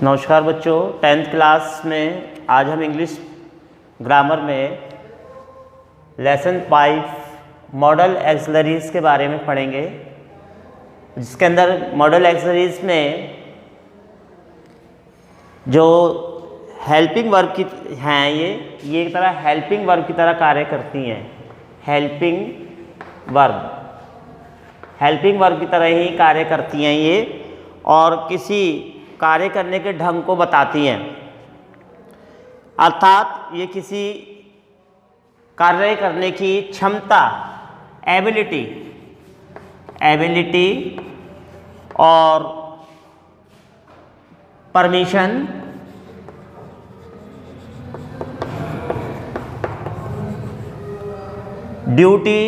नमस्कार बच्चों, 10th class में आज हम इंग्लिश ग्रामर में लेसन 5 मॉडल एक्सिलरीज के बारे में पढ़ेंगे, जिसके अंदर मॉडल एक्सिलरीज में जो हेल्पिंग वर्ब की हैं ये एक तरह हेल्पिंग वर्ब की तरह कार्य करती हैं। हेल्पिंग वर्ब की तरह ही कार्य करती हैं ये, और किसी कार्य करने के ढंग को बताती हैं। अर्थात ये किसी कार्य करने की क्षमता, एबिलिटी और परमिशन, ड्यूटी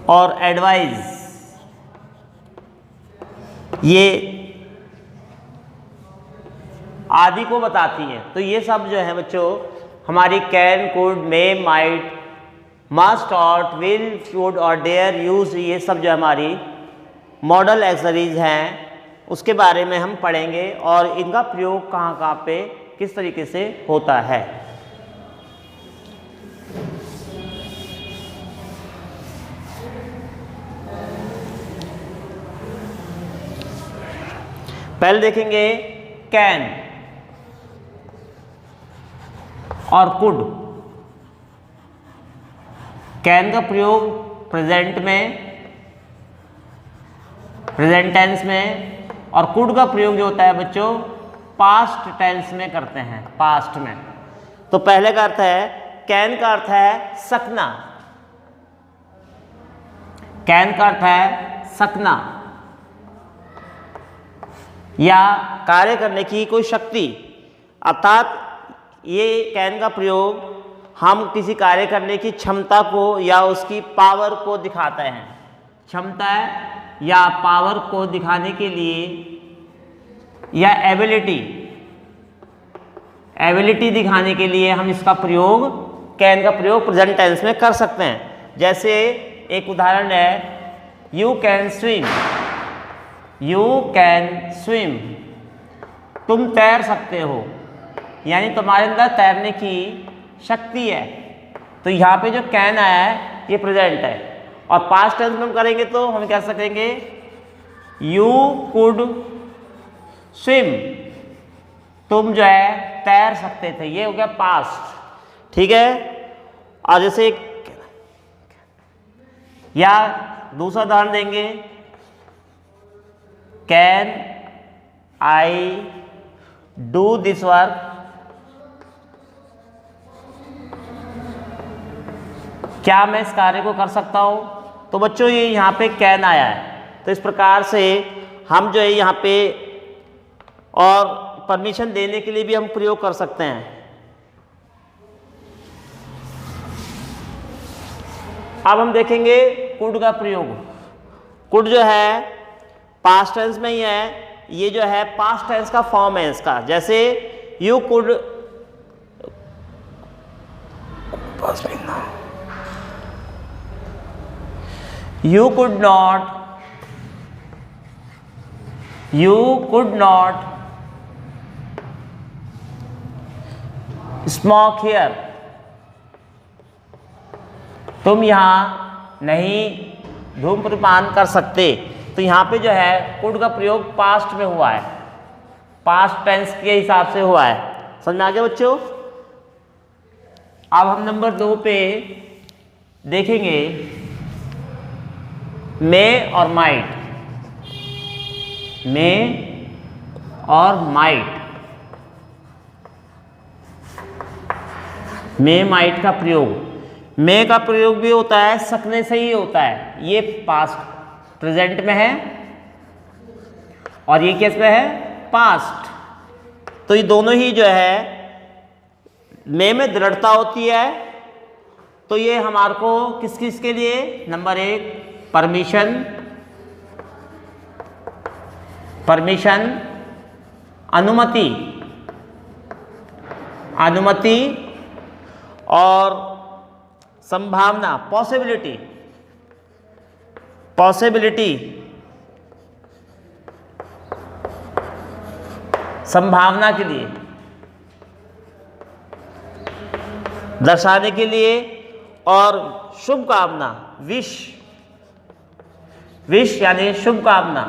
और एडवाइस, ये आदि को बताती हैं। तो ये सब जो है बच्चों हमारी can, could, may, might, must, ought, will, should और डेयर, यूज, ये सब जो हमारी मॉडल एक्सिलरीज हैं उसके बारे में हम पढ़ेंगे और इनका प्रयोग कहाँ कहाँ पे किस तरीके से होता है। पहले देखेंगे कैन और कुड। कैन का प्रयोग प्रेजेंट टेंस में, और कुड का प्रयोग जो होता है बच्चों पास्ट टेंस में करते हैं, पास्ट में। तो पहले का अर्थ है, कैन का अर्थ है सकना। कैन का अर्थ है सकना या कार्य करने की कोई शक्ति। अर्थात ये कैन का प्रयोग हम किसी कार्य करने की क्षमता को या उसकी पावर को दिखाते हैं। क्षमता या पावर को दिखाने के लिए, या एबिलिटी दिखाने के लिए हम इसका प्रयोग, कैन का प्रयोग प्रेजेंट टेंस में कर सकते हैं। जैसे एक उदाहरण है, यू कैन स्विम, तुम तैर सकते हो, यानी तुम्हारे अंदर तैरने की शक्ति है। तो यहाँ पे जो कैन आया है ये प्रेजेंट है, और पास्ट टेंस में हम करेंगे तो हम क्या सकेंगे, यू कुड स्विम, तुम जो है तैर सकते थे। ये हो गया पास्ट, ठीक है। और जैसे या दूसरा उदाहरण देंगे, can I do this work, क्या मैं इस कार्य को कर सकता हूं। तो बच्चों ये यहाँ पे कैन आया है, तो इस प्रकार से हम जो है यहाँ पे, और परमिशन देने के लिए भी हम प्रयोग कर सकते हैं। अब हम देखेंगे कुड का प्रयोग। कुड जो है पास्ट टेंस में ही है, ये जो है पास्ट टेंस का फॉर्म है इसका। जैसे you could, you could not smoke here, तुम यहां नहीं धूम्रपान कर सकते। तो यहाँ पे जो है कुड का प्रयोग पास्ट में हुआ है, पास्ट टेंस के हिसाब से हुआ है। समझ में आ गया बच्चों। अब हम नंबर 2 पे देखेंगे मे और माइट। मे और माइट, मे माइट का प्रयोग। मे का प्रयोग भी होता है सकने से ही होता है, ये पास्ट प्रेजेंट में है और ये किस में है, पास्ट। तो ये दोनों ही जो है, मे में दृढ़ता होती है, तो ये हमारे को किस किस के लिए, नंबर 1 परमिशन, अनुमति और संभावना, पॉसिबिलिटी, संभावना के लिए, दर्शाने के लिए, और शुभकामना, विश, विश यानी शुभकामना।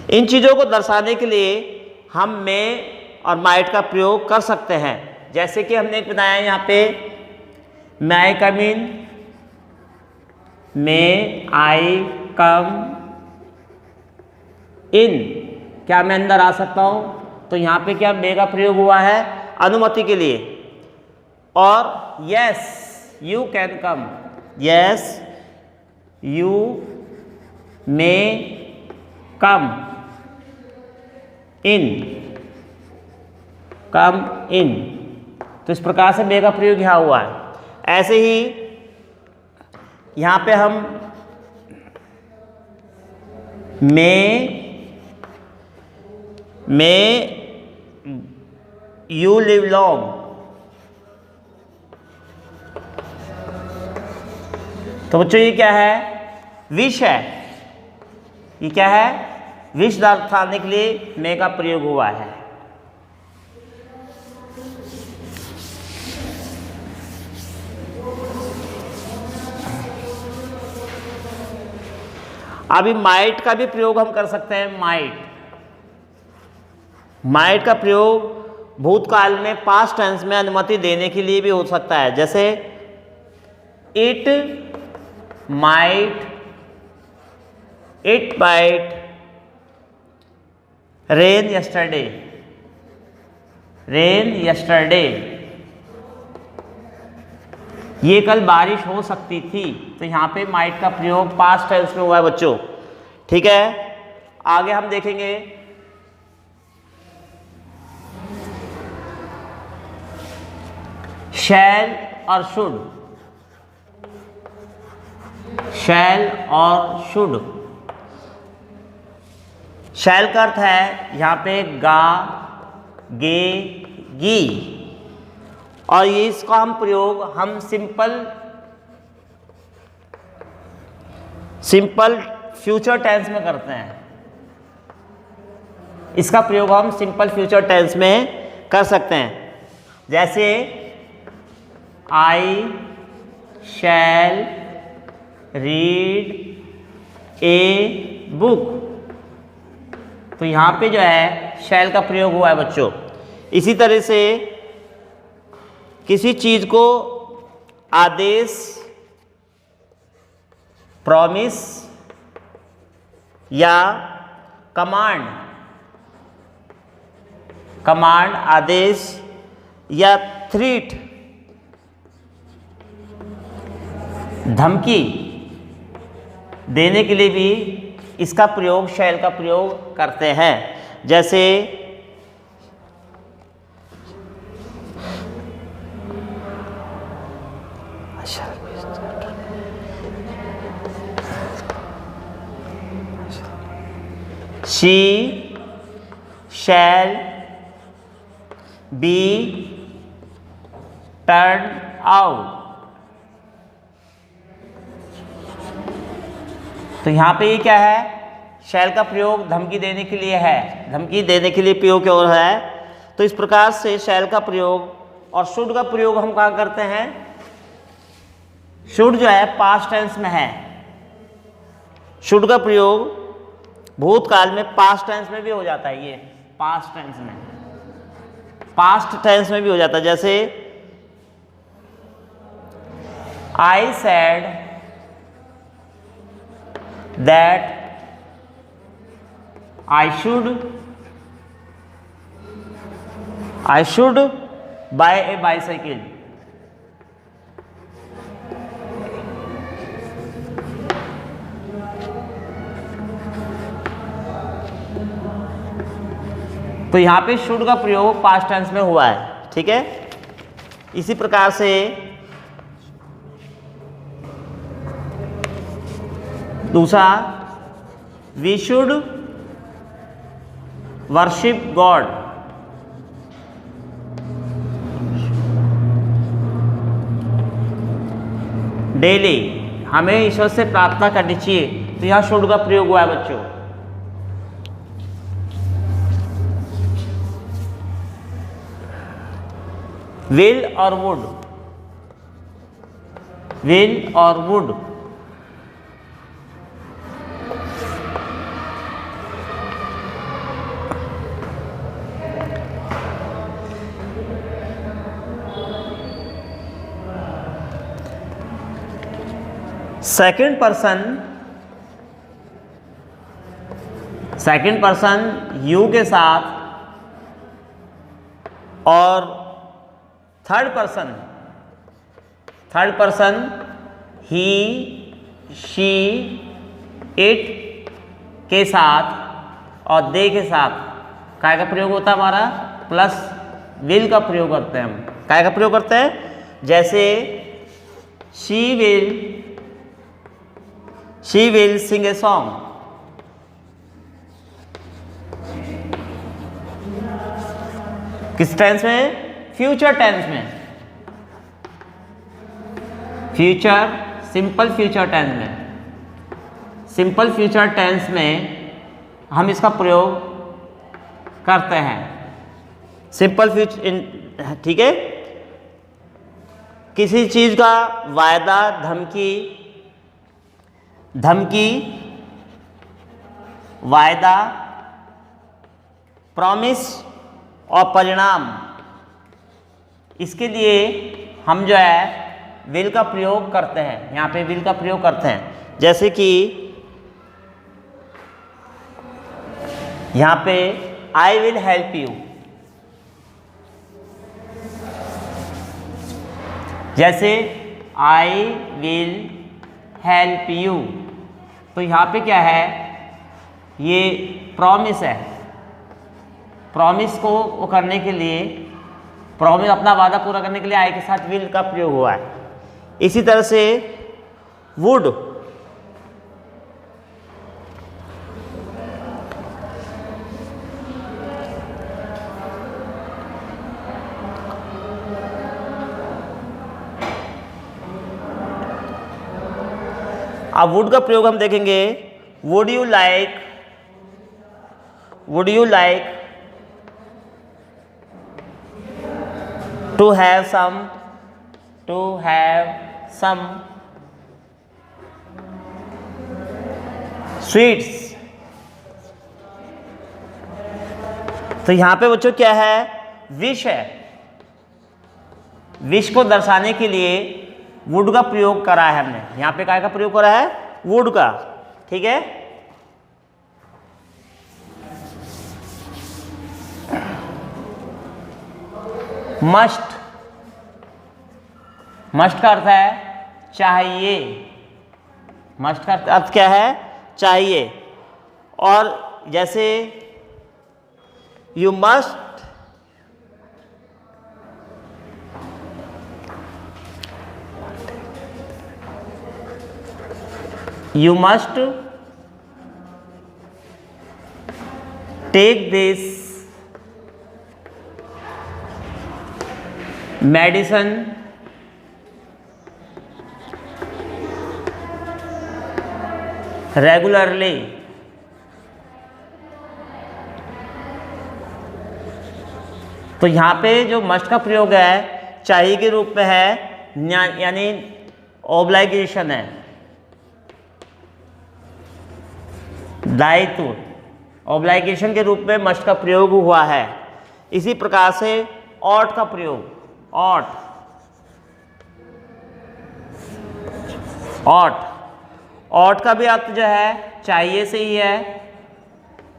इन चीजों को दर्शाने के लिए हम मे और माइट का प्रयोग कर सकते हैं। जैसे कि हमने एक बनाया यहाँ पे, मे आई कम इन, मे आई कम इन, क्या मैं अंदर आ सकता हूं? तो यहाँ पे क्या मे का प्रयोग हुआ है? अनुमति के लिए। और yes you can come, yes you may come in, come in. तो इस प्रकार से मे का प्रयोग यहाँ हुआ है। ऐसे ही यहाँ पे हम मे यू लिव लॉन्ग, तो बच्चों ये क्या है? विश है। ये क्या है? विश दर्शाने के लिए मे का प्रयोग हुआ है। अभी माइट का भी प्रयोग हम कर सकते हैं। माइट, माइट का प्रयोग भूतकाल में पास्ट टेंस में अनुमति देने के लिए भी हो सकता है। जैसे it might, it might rain yesterday, rain yesterday, ये कल बारिश हो सकती थी। तो यहाँ पे माइट का प्रयोग पास्ट टेंस में हुआ है बच्चों। ठीक है, आगे हम देखेंगे शैल और शुड, शैल और शुड। शैल का अर्थ है यहाँ पे गा, गे, गी, और ये इसका हम प्रयोग हम सिंपल फ्यूचर टेंस में करते हैं। इसका प्रयोग हम सिंपल फ्यूचर टेंस में कर सकते हैं। जैसे आई शैल रीड ए बुक, तो यहाँ पे जो है शैल का प्रयोग हुआ है बच्चों। इसी तरह से किसी चीज को आदेश, प्रॉमिस या कमांड, कमांड आदेश या थ्रीट धमकी देने के लिए भी इसका प्रयोग, शैल का प्रयोग करते हैं। जैसे she shall be turned out, तो यहाँ पे ये क्या है? शैल का प्रयोग धमकी देने के लिए है, धमकी देने के लिए प्रयोग क्या हो रहा है। तो इस प्रकार से शैल का प्रयोग और शुड का प्रयोग हम कहाँ करते हैं? शुड जो है पास्ट टेंस में है। शुड का प्रयोग भूतकाल में पास्ट टेंस में भी हो जाता है। ये पास्ट टेंस में, पास्ट टेंस में भी हो जाता है। जैसे I said that I should buy a bicycle. तो यहां पे शुड का प्रयोग पास्ट टेंस में हुआ है। ठीक है, इसी प्रकार से दूसरा, we should worship God, daily हमें ईश्वर से प्रार्थना करनी चाहिए। तो यहां शुड का प्रयोग हुआ है बच्चों। विल और वुड, विल और वुड, सेकंड पर्सन यू के साथ और third person he, she, it के साथ और दे के साथ काय का प्रयोग होता है हमारा, प्लस विल का प्रयोग करते हैं हम। काय का प्रयोग करते हैं, जैसे she will sing a song, किस टेंस में, फ्यूचर टेंस में, फ्यूचर, सिंपल फ्यूचर टेंस में, सिंपल फ्यूचर टेंस में हम इसका प्रयोग करते हैं। सिंपल फ्यूचर, ठीक है, किसी चीज का वायदा, धमकी, वायदा, प्रॉमिस और परिणाम, इसके लिए हम जो है विल का प्रयोग करते हैं। यहाँ पे विल का प्रयोग करते हैं, जैसे कि यहाँ पे आई विल हेल्प यू, जैसे आई विल हेल्प यू, तो यहाँ पे क्या है, ये प्रॉमिस है। प्रॉमिस को वो करने के लिए, प्रॉमिस अपना वादा पूरा करने के लिए आई के साथ विल का प्रयोग हुआ है। इसी तरह से वुड, अब वुड का प्रयोग हम देखेंगे, would you like to have some sweets. तो यहां पे बच्चों क्या है, विश है। विश को दर्शाने के लिए वुड का प्रयोग करा है हमने। यहां पे काय का प्रयोग करा है, वुड का, ठीक है। मस्ट का अर्थ है चाहिए, मस्ट का अर्थ क्या है, चाहिए। और जैसे you must take this medicine regularly. तो यहां पे जो मस्ट का प्रयोग है चाहिए के रूप में है, यानी ऑब्लाइगेशन है, दायित्व, ऑब्लाइगेशन के रूप में मस्ट का प्रयोग हुआ है। इसी प्रकार से ऑट का प्रयोग, ऑट का भी अर्थ जो है चाहिए से ही है,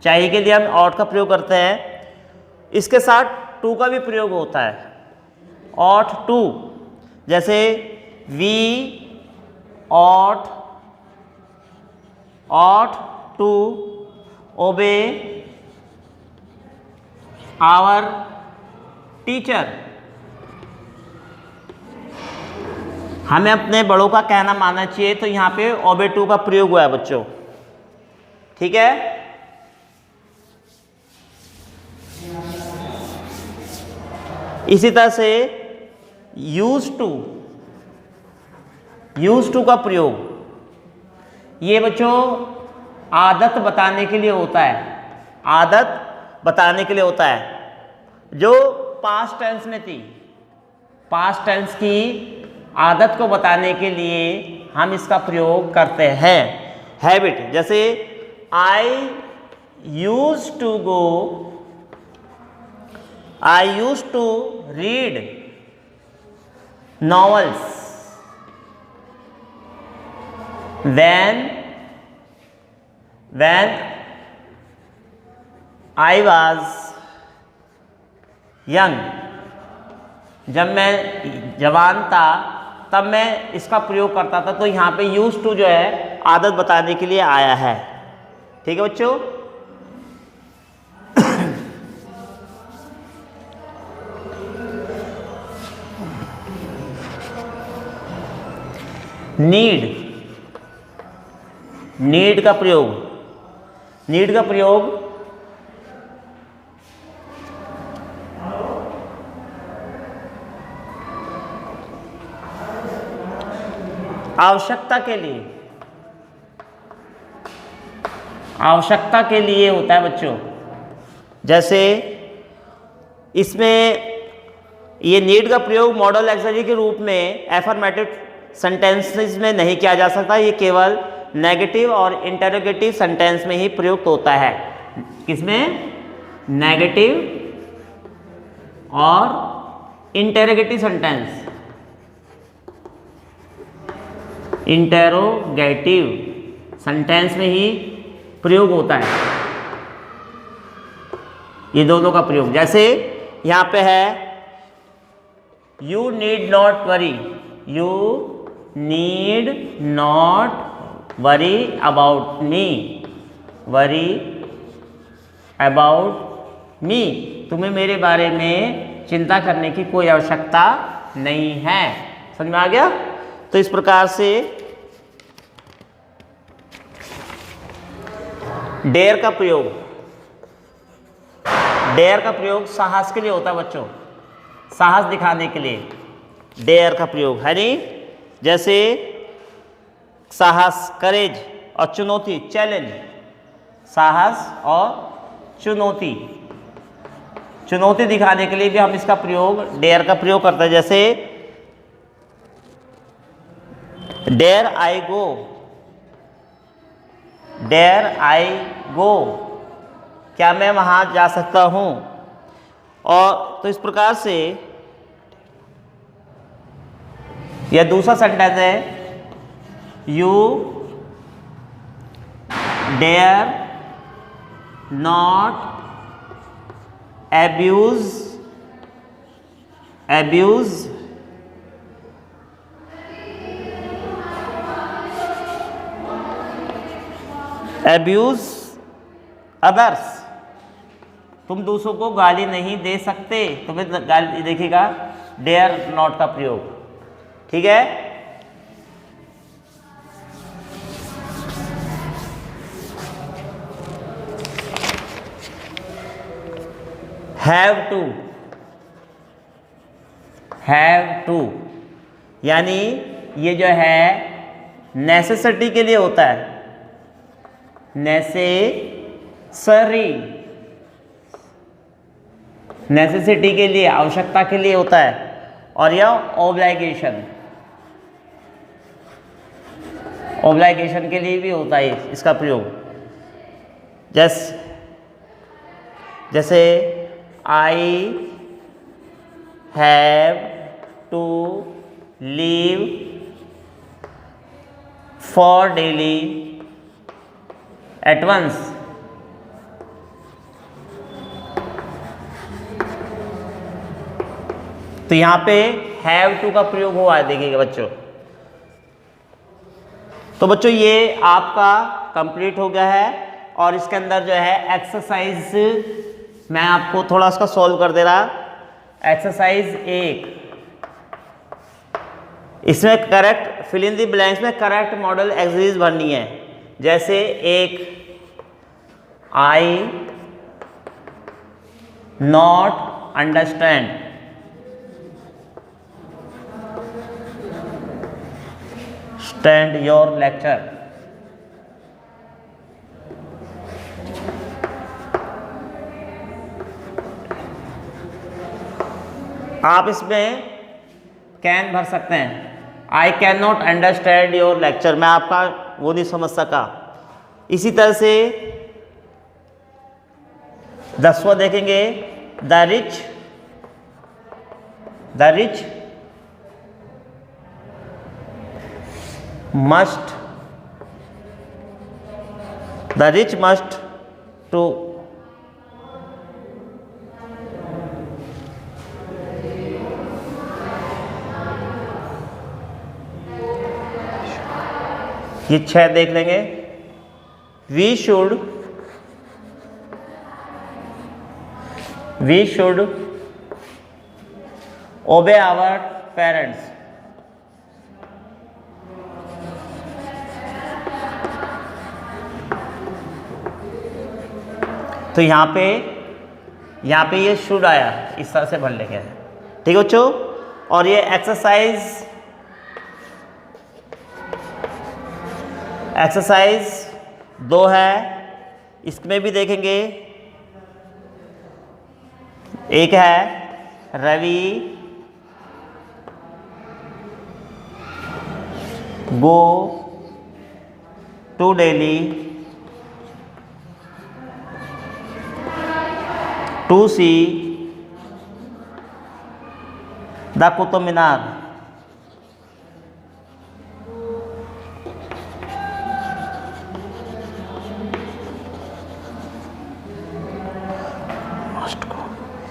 चाहिए के लिए हम ऑट का प्रयोग करते हैं। इसके साथ टू का भी प्रयोग होता है, ऑट टू, जैसे we ought to obey our teacher. हमें अपने बड़ों का कहना मानना चाहिए, तो यहां पे ओबे टू का प्रयोग हुआ है बच्चों, ठीक है। इसी तरह से यूज टू का प्रयोग, ये बच्चों आदत बताने के लिए होता है, आदत बताने के लिए होता है, जो पास्ट टेंस में थी। पास्ट टेंस की आदत को बताने के लिए हम इसका प्रयोग करते हैं। हैबिट, जैसे I use to go, I use to read novels when I was young, जब मैं जवान था तब मैं इसका प्रयोग करता था। तो यहाँ पे यूज टू जो है आदत बताने के लिए आया है। ठीक है बच्चों। नीड, नीड का प्रयोग, नीड का प्रयोग आवश्यकता के लिए, आवश्यकता के लिए होता है बच्चों। जैसे इसमें ये नीड का प्रयोग मॉडल एक्सरी के रूप में एफर्मेटिव सेंटेंसेस में नहीं किया जा सकता, ये केवल नेगेटिव और इंटरोगेटिव सेंटेंस में ही प्रयुक्त होता है। किसमें? नेगेटिव और इंटरोगेटिव सेंटेंस, इंटरोगेटिव सेंटेंस में ही प्रयोग होता है ये दोनों का प्रयोग। जैसे यहाँ पे है you need not worry, you need not worry about me, worry about me, तुम्हें मेरे बारे में चिंता करने की कोई आवश्यकता नहीं है। समझ में आ गया? तो इस प्रकार से डेयर का प्रयोग, डेयर का प्रयोग साहस के लिए होता है बच्चों, साहस दिखाने के लिए डेयर का प्रयोग है नहीं। जैसे साहस, करेज और चुनौती, चैलेंज, साहस और चुनौती, चुनौती दिखाने के लिए भी हम इसका प्रयोग, डेयर का प्रयोग करते हैं। जैसे डेयर आई गो, डेयर आई गो, क्या मैं वहां जा सकता हूं। और तो इस प्रकार से यह दूसरा सेंटेंस है you dare not abuse others, तुम दूसरों को गाली नहीं दे सकते, तुम्हें गाली देखिएगा डेयर नॉट का प्रयोग। ठीक है। हैव टू यानी ये जो है नेसेसिटी के लिए होता है, नेसेसिटी के लिए, आवश्यकता के लिए होता है। और यह ऑब्लाइगेशन, ऑब्लाइगेशन के लिए भी होता है इसका प्रयोग। जैसे I have to leave for Delhi at once, तो यहां पे हैव टू का प्रयोग हुआ है, देखिएगा बच्चों। तो बच्चों ये आपका कंप्लीट हो गया है और इसके अंदर जो है एक्सरसाइज मैं आपको थोड़ा उसका सॉल्व कर दे रहा। एक्सरसाइज 1, इसमें correct fill in the blanks में करेक्ट मॉडल एक्सरसाइज भरनी है। जैसे एक I not understand, stand your lecture, आप इसमें कैन भर सकते हैं। I can not understand your lecture, मैं आपका वो नहीं समझ सका। इसी तरह से 10वां देखेंगे, द रिच मस्ट टू ये 6 देख लेंगे। We should obey our parents. तो यहाँ पे ये शुड आया, इस तरह से भर लेंगे। ठीक है बच्चों। और ये एक्सरसाइज 2 है, इसमें भी देखेंगे। एक है Ravi go to Delhi to see the Qutub Minar.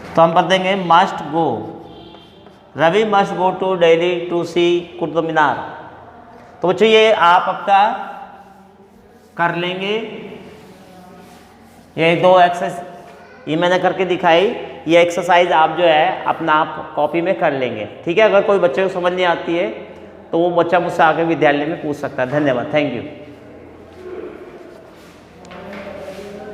तो हम पढ़ देंगे must go, Ravi must go to Delhi to see Qutub Minar. तो बच्चों ये आप अपना कर लेंगे। ये 2 एक्सरसाइज ये मैंने करके दिखाई, ये एक्सरसाइज आप जो है अपना आप कॉपी में कर लेंगे। ठीक है। अगर कोई बच्चे को समझ नहीं आती है तो वो बच्चा मुझसे आगे विद्यालय में पूछ सकता है। धन्यवाद, थैंक यू।